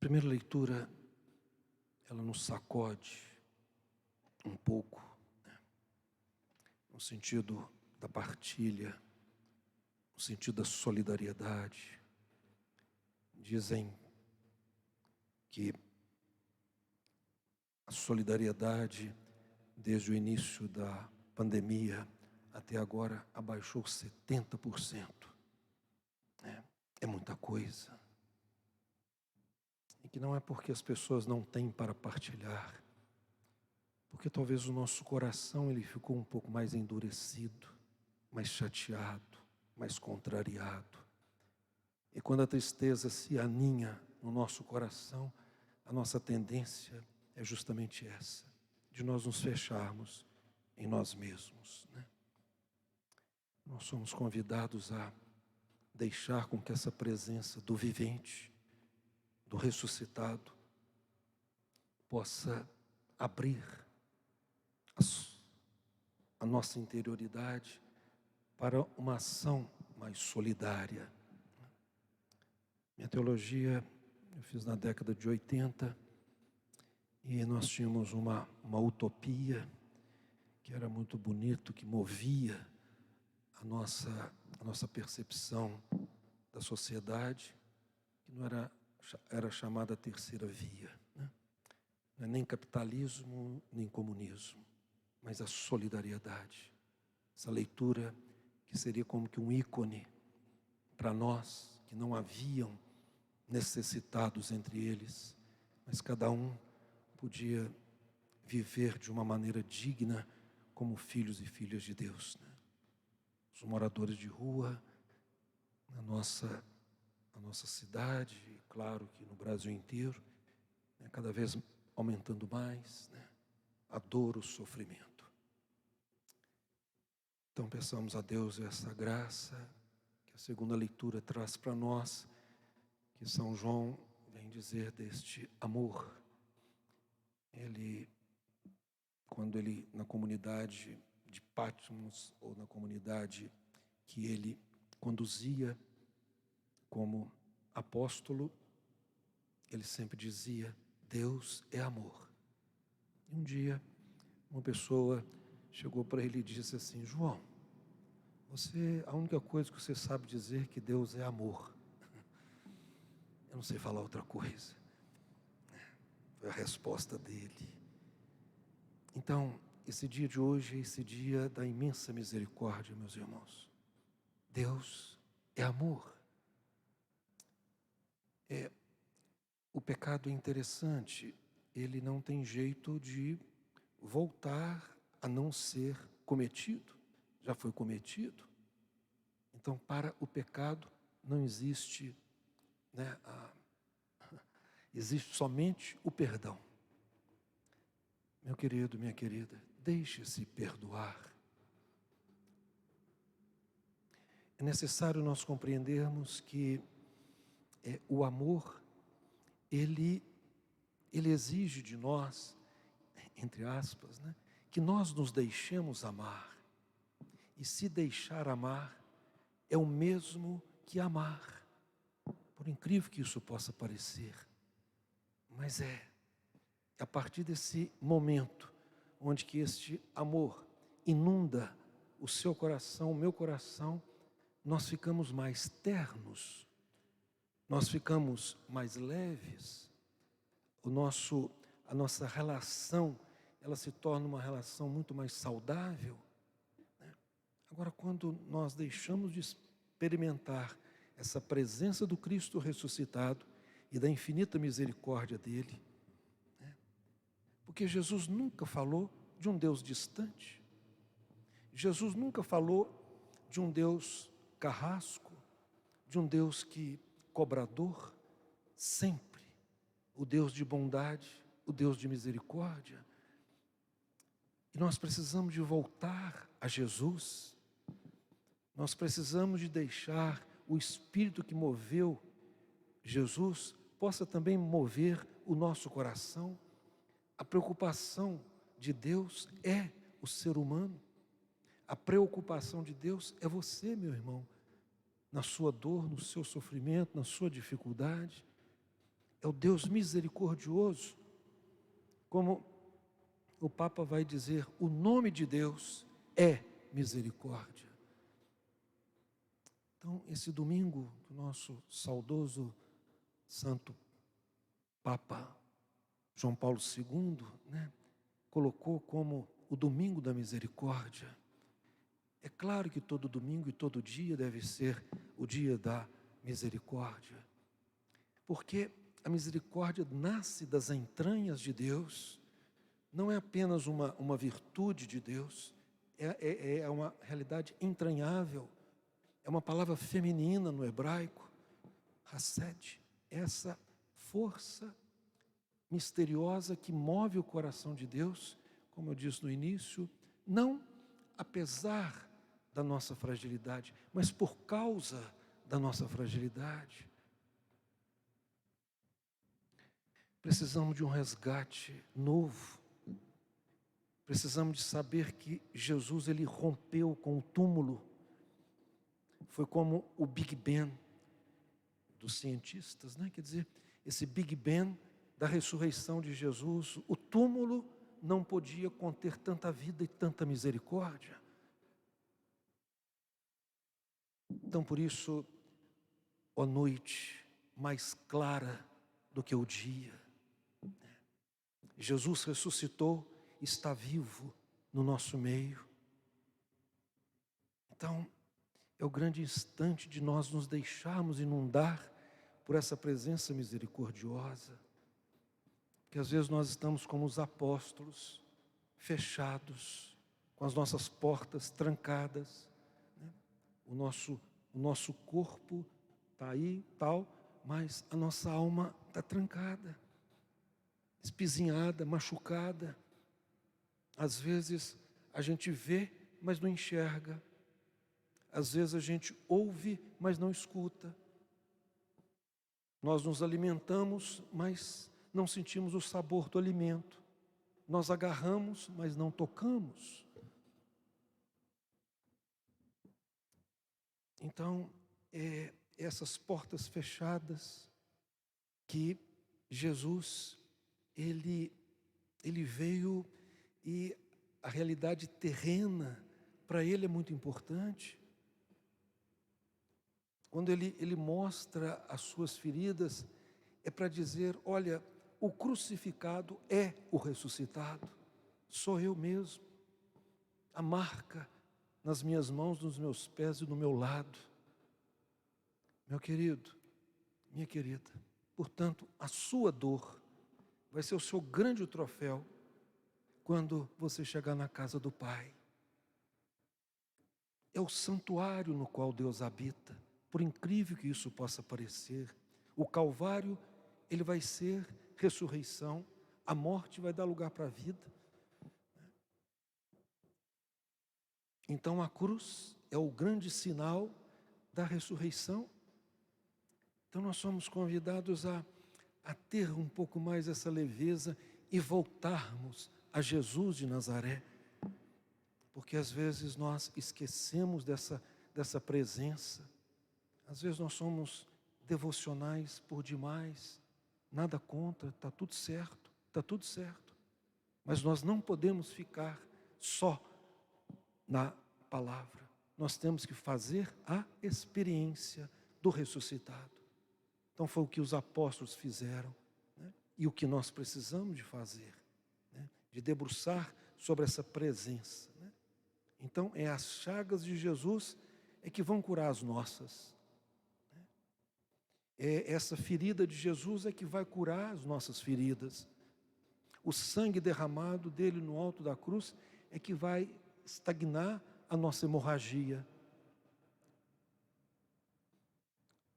Primeira leitura, ela nos sacode um pouco, né? No sentido da partilha, no sentido da solidariedade. Dizem que a solidariedade, desde o início da pandemia até agora, abaixou 70%. É muita coisa. E que não é porque as pessoas não têm para partilhar, porque talvez o nosso coração ele ficou um pouco mais endurecido, mais chateado, mais contrariado. E quando a tristeza se aninha no nosso coração, a nossa tendência é justamente essa, de nós nos fecharmos em nós mesmos, né? Nós somos convidados a deixar com que essa presença do vivente, do ressuscitado, possa abrir a nossa interioridade para uma ação mais solidária. Minha teologia eu fiz na década de 80 e nós tínhamos uma utopia que era muito bonito, que movia a nossa percepção da sociedade, que não era chamada terceira via, né? Não é nem capitalismo, nem comunismo, mas a solidariedade. Essa leitura que seria como que um ícone para nós, que não haviam necessitados entre eles, mas cada um podia viver de uma maneira digna como filhos e filhas de Deus, né? Os moradores de rua, na nossa cidade, e claro que no Brasil inteiro, né, cada vez aumentando mais, né, a dor, o sofrimento. Então peçamos a Deus essa graça que a segunda leitura traz para nós, que São João vem dizer deste amor. Quando ele, na comunidade de Patmos, ou na comunidade que ele conduzia como apóstolo, ele sempre dizia: Deus é amor. E um dia, uma pessoa chegou para ele e disse assim: João, a única coisa que você sabe dizer é que Deus é amor. Eu não sei falar outra coisa. Foi a resposta dele. Então, esse dia de hoje é esse dia da imensa misericórdia, meus irmãos. Deus é amor. O pecado é interessante, ele não tem jeito de voltar a não ser cometido. Já foi cometido. Então, para o pecado não existe, né, existe somente o perdão. Meu querido, minha querida, deixe-se perdoar. É necessário nós compreendermos que o amor, ele exige de nós, entre aspas, né, que nós nos deixemos amar. E se deixar amar é o mesmo que amar. Por incrível que isso possa parecer, mas a partir desse momento, onde que este amor inunda o seu coração, o meu coração, nós ficamos mais ternos, nós ficamos mais leves, a nossa relação, ela se torna uma relação muito mais saudável, né? Agora, quando nós deixamos de experimentar essa presença do Cristo ressuscitado e da infinita misericórdia dele, porque Jesus nunca falou de um Deus distante. Jesus nunca falou de um Deus carrasco, de um Deus cobrador. Sempre o Deus de bondade, o Deus de misericórdia. E nós precisamos de voltar a Jesus. Nós precisamos de deixar o Espírito que moveu Jesus possa também mover o nosso coração. A preocupação de Deus é o ser humano. A preocupação de Deus é você, meu irmão, na sua dor, no seu sofrimento, na sua dificuldade. é o Deus misericordioso, como o Papa vai dizer, o nome de Deus é misericórdia. Então, esse domingo, o nosso saudoso Santo Papa João Paulo II, colocou como o domingo da misericórdia. É claro que todo domingo e todo dia deve ser o dia da misericórdia, porque a misericórdia nasce das entranhas de Deus, não é apenas uma virtude de Deus, é uma realidade entranhável, é uma palavra feminina no hebraico, Hased, essa força misteriosa que move o coração de Deus, como eu disse no início, não apesar da nossa fragilidade, mas por causa da nossa fragilidade. Precisamos de um resgate novo. Precisamos de saber que Jesus, ele rompeu com o túmulo. Foi como o Big Bang dos cientistas, Quer dizer, esse Big Bang da ressurreição de Jesus, o túmulo não podia conter tanta vida e tanta misericórdia. Então, por isso, ó noite mais clara do que o dia, Jesus ressuscitou, está vivo no nosso meio. Então, é o grande instante de nós nos deixarmos inundar por essa presença misericordiosa, que às vezes nós estamos como os apóstolos, fechados, com as nossas portas trancadas, o nosso corpo está aí, tal, mas a nossa alma está trancada, espizinhada, machucada. Às vezes a gente vê, mas não enxerga. Às vezes a gente ouve, mas não escuta. Nós nos alimentamos, mas não sentimos o sabor do alimento. Nós agarramos, mas não tocamos. Então, essas portas fechadas que Jesus, ele veio, e a realidade terrena para ele é muito importante. Quando ele mostra as suas feridas, é para dizer, olha, o crucificado é o ressuscitado, sou eu mesmo, a marca nas minhas mãos, nos meus pés e no meu lado. Meu querido, minha querida, portanto, a sua dor vai ser o seu grande troféu quando você chegar na casa do Pai. É o santuário no qual Deus habita, por incrível que isso possa parecer. O Calvário, ele vai ser ressurreição, a morte vai dar lugar para a vida. Então a cruz é o grande sinal da ressurreição. Então nós somos convidados a ter um pouco mais essa leveza e voltarmos a Jesus de Nazaré, porque às vezes nós esquecemos dessa presença. Às vezes nós somos devocionais por demais, nada contra, está tudo certo, mas nós não podemos ficar só na palavra, nós temos que fazer a experiência do ressuscitado. Então foi o que os apóstolos fizeram, e o que nós precisamos de fazer, de debruçar sobre essa presença. Então é as chagas de Jesus que vão curar as nossas. É essa ferida de Jesus que vai curar as nossas feridas. O sangue derramado dele no alto da cruz que vai estagnar a nossa hemorragia.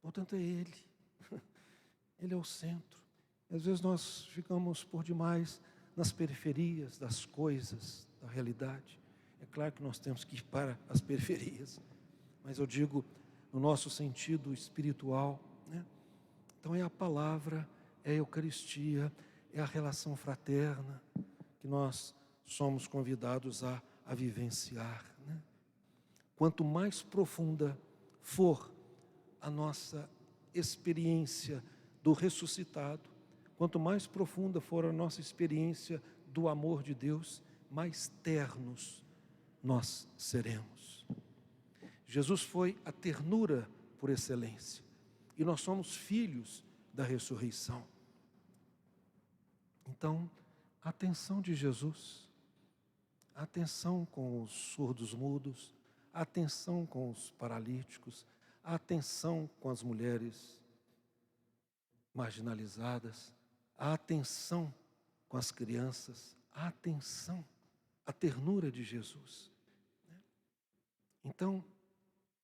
Portanto, é Ele. Ele é o centro. E às vezes nós ficamos por demais nas periferias das coisas, da realidade. É claro que nós temos que ir para as periferias, mas eu digo no nosso sentido espiritual, Então é a palavra, é a Eucaristia, é a relação fraterna que nós somos convidados a vivenciar. Quanto mais profunda for a nossa experiência do ressuscitado, quanto mais profunda for a nossa experiência do amor de Deus, mais ternos nós seremos. Jesus foi a ternura por excelência, e nós somos filhos da ressurreição. Então, a atenção de Jesus, a atenção com os surdos mudos, a atenção com os paralíticos, a atenção com as mulheres marginalizadas, a atenção com as crianças, a atenção, a ternura de Jesus. Então,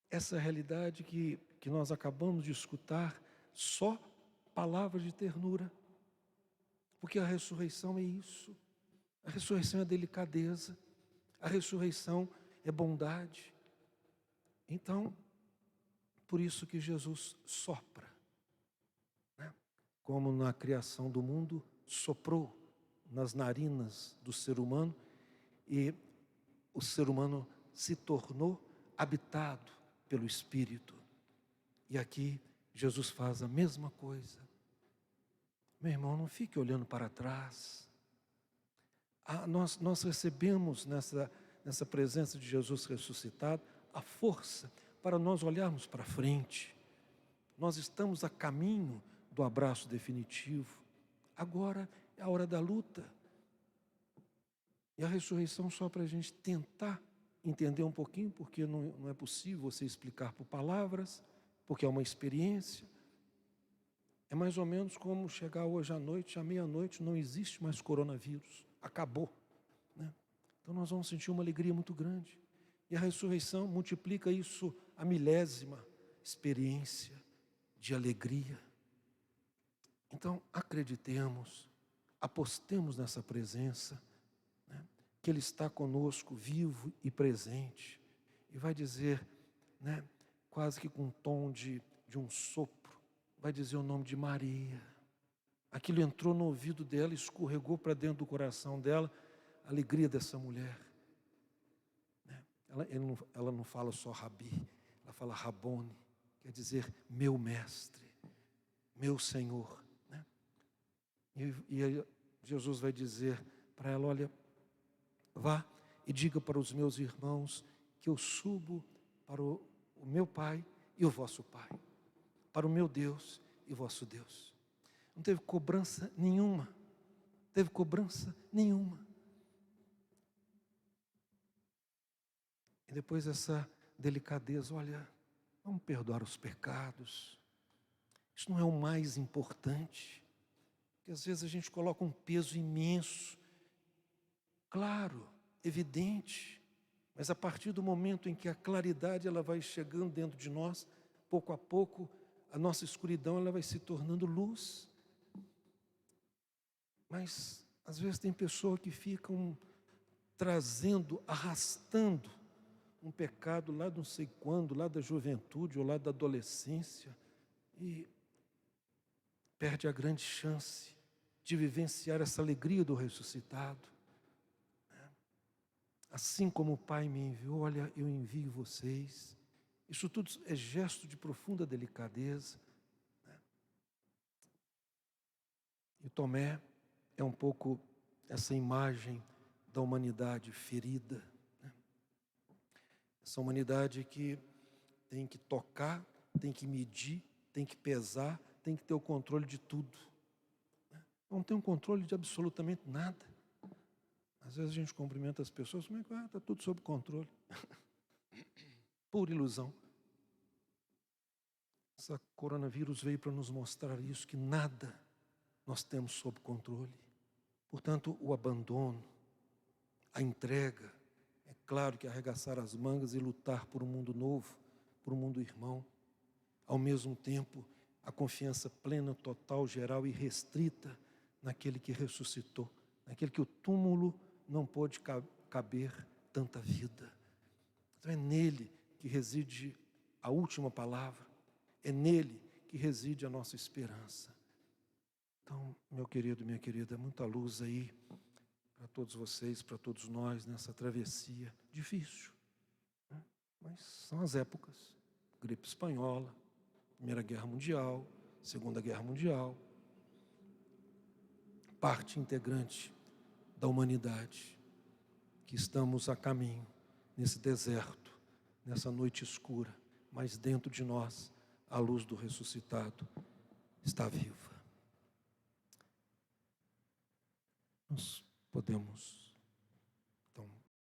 essa realidade que nós acabamos de escutar, só palavras de ternura, porque a ressurreição é isso, a ressurreição é delicadeza, a ressurreição é bondade. Então, por isso que Jesus sopra, né? Como na criação do mundo, soprou nas narinas do ser humano, e o ser humano se tornou habitado pelo Espírito. E aqui Jesus faz a mesma coisa. Meu irmão, não fique olhando para trás. Nós recebemos nessa presença de Jesus ressuscitado a força para nós olharmos para frente. Nós estamos a caminho do abraço definitivo. Agora é a hora da luta. E a ressurreição só para a gente tentar entender um pouquinho, porque não é possível você explicar por palavras, porque é uma experiência. É mais ou menos como chegar hoje à noite, à meia-noite, não existe mais coronavírus, acabou, né? Então nós vamos sentir uma alegria muito grande. E a ressurreição multiplica isso a milésima experiência de alegria. Então acreditemos, apostemos nessa presença, né? Que Ele está conosco, vivo e presente. E vai dizer, né, quase que com um tom de um sopro, vai dizer o nome de Maria. Aquilo entrou no ouvido dela, escorregou para dentro do coração dela, a alegria dessa mulher. Ela não fala só Rabi, ela fala Rabone, quer dizer meu mestre, meu Senhor, né? E aí Jesus vai dizer para ela, olha, vá e diga para os meus irmãos que eu subo para o meu Pai e o vosso Pai, para o meu Deus e vosso Deus. Não teve cobrança nenhuma. Teve cobrança nenhuma. E depois essa delicadeza, olha, vamos perdoar os pecados. Isso não é o mais importante. Porque às vezes a gente coloca um peso imenso. Claro, evidente. Mas a partir do momento em que a claridade ela vai chegando dentro de nós, pouco a pouco, a nossa escuridão ela vai se tornando luz. Mas às vezes tem pessoas que ficam trazendo, arrastando um pecado lá não sei quando, lá da juventude ou lá da adolescência, e perde a grande chance de vivenciar essa alegria do ressuscitado. Assim como o Pai me enviou, olha, eu envio vocês. Isso tudo é gesto de profunda delicadeza, né? E Tomé é um pouco essa imagem da humanidade ferida, né? Essa humanidade que tem que tocar, tem que medir, tem que pesar, tem que ter o controle de tudo, né? Não tem um controle de absolutamente nada. Às vezes a gente cumprimenta as pessoas, como é que está tudo sob controle? Pura ilusão. Essa coronavírus veio para nos mostrar isso, que nada nós temos sob controle. Portanto, o abandono, a entrega, é claro que arregaçar as mangas e lutar por um mundo novo, por um mundo irmão. Ao mesmo tempo, a confiança plena, total, geral e restrita naquele que ressuscitou, naquele que o túmulo não pôde caber tanta vida. Então é nele que reside a última palavra, é nele que reside a nossa esperança. Então, meu querido, minha querida, muita luz aí para todos vocês, para todos nós nessa travessia difícil, né? Mas são as épocas, gripe espanhola, Primeira Guerra Mundial, Segunda Guerra Mundial, parte integrante da humanidade, que estamos a caminho nesse deserto, nessa noite escura, mas dentro de nós a luz do ressuscitado está viva. Nós podemos